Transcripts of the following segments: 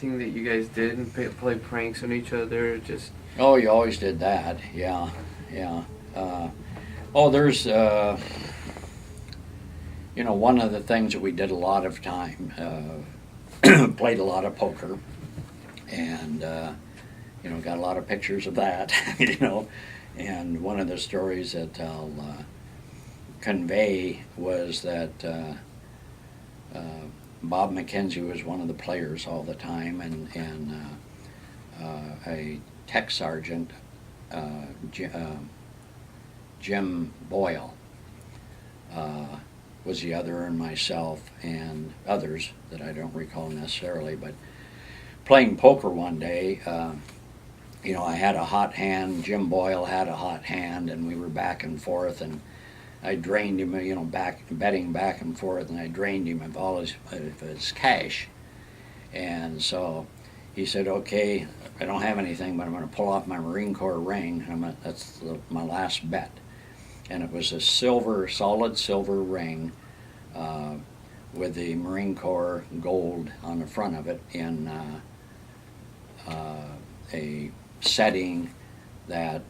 Thing that you guys did and play pranks on each other, just Oh, you always did that. Yeah, yeah. Uh, oh, there's, one of the things that we did a lot of time, played a lot of poker, and, got a lot of pictures of that, And one of the stories that I'll convey was that Bob McKenzie was one of the players all the time, and a tech sergeant, Jim Boyle, was the other, and myself and others that I don't recall necessarily. But playing poker one day, I had a hot hand, Jim Boyle had a hot hand, and we were back and forth, and I drained him, betting back and forth, and I drained him of all his cash. And so he said, "Okay, I don't have anything, but I'm going to pull off my Marine Corps ring. That's my last bet." And it was a solid silver ring, with the Marine Corps gold on the front of it in a setting that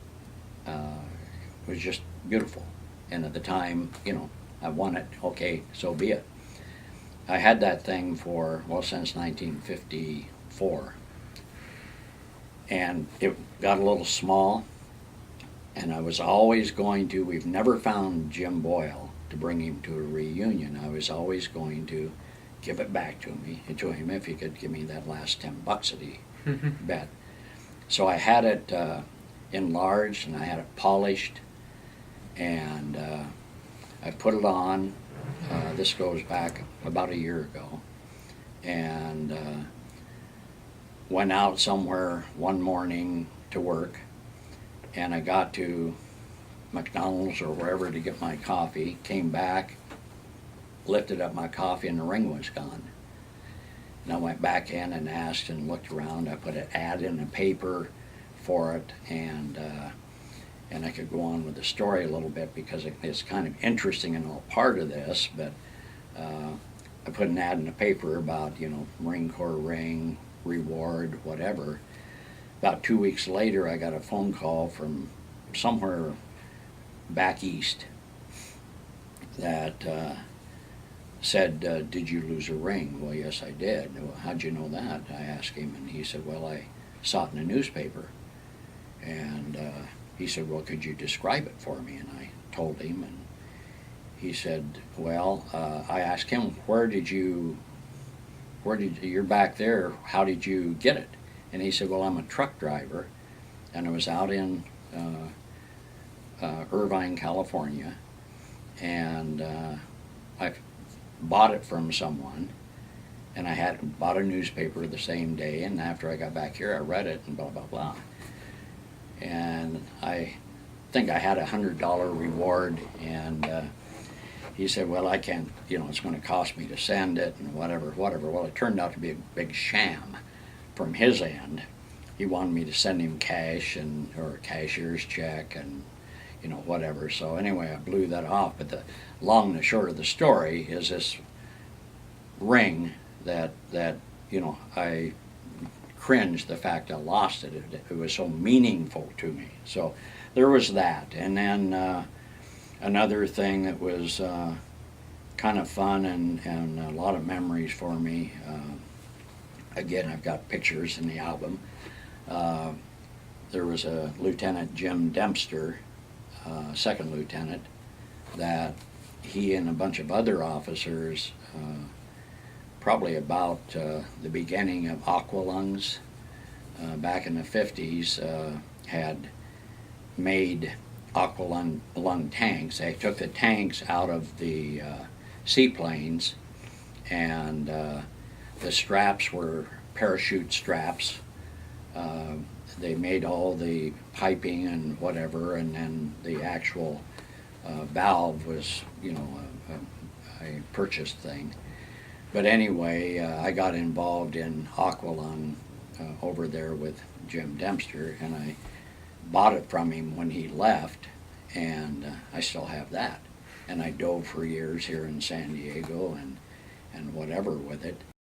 was just beautiful. And at the time, I won it. Okay, so be it. I had that thing since 1954. And it got a little small, and I was always we've never found Jim Boyle to bring him to a reunion. I was always going to give it back to him if he could give me that last $10 that he bet. So I had it enlarged, and I had it polished, and I put it on. This goes back about a year ago, and went out somewhere one morning to work, and I got to McDonald's or wherever to get my coffee, came back, lifted up my coffee, and the ring was gone. And I went back in and asked and looked around. I put an ad in the paper for it, and I could go on with the story a little bit because it's kind of interesting and all part of this, but I put an ad in the paper about, Marine Corps ring, reward, whatever. About 2 weeks later, I got a phone call from somewhere back east that said, "Did you lose a ring?" Well, yes, I did. Well, how'd you know that? I asked him, and he said, "Well, I saw it in the newspaper." And he said, "Well, could you describe it for me?" And I told him, and he said, "Well," I asked him, you're back there, how did you get it?" And he said, "Well, I'm a truck driver, and I was out in Irvine, California, and I bought it from someone, and I had bought a newspaper the same day, and after I got back here, I read it, and blah, blah, blah. And I think I had $100 reward, and he said, "Well, I can't, it's going to cost me to send it," and whatever. Well, it turned out to be a big sham from his end. He wanted me to send him cash or a cashier's check and, whatever. So anyway, I blew that off. But the long and the short of the story is this ring that I cringed the fact I lost it. It was so meaningful to me. So there was that. And then another thing that was kind of fun and a lot of memories for me. Again, I've got pictures in the album. There was a Lieutenant Jim Dempster, second lieutenant, that he and a bunch of other officers, probably about the beginning of Aqualungs, back in the 50s, had made Aqualung tanks. They took the tanks out of the seaplanes, and the straps were parachute straps. They made all the piping and whatever, and then the actual valve was, a purchased thing. But anyway, I got involved in Aqualung over there with Jim Dempster, and I bought it from him when he left, and I still have that. And I dove for years here in San Diego and whatever with it.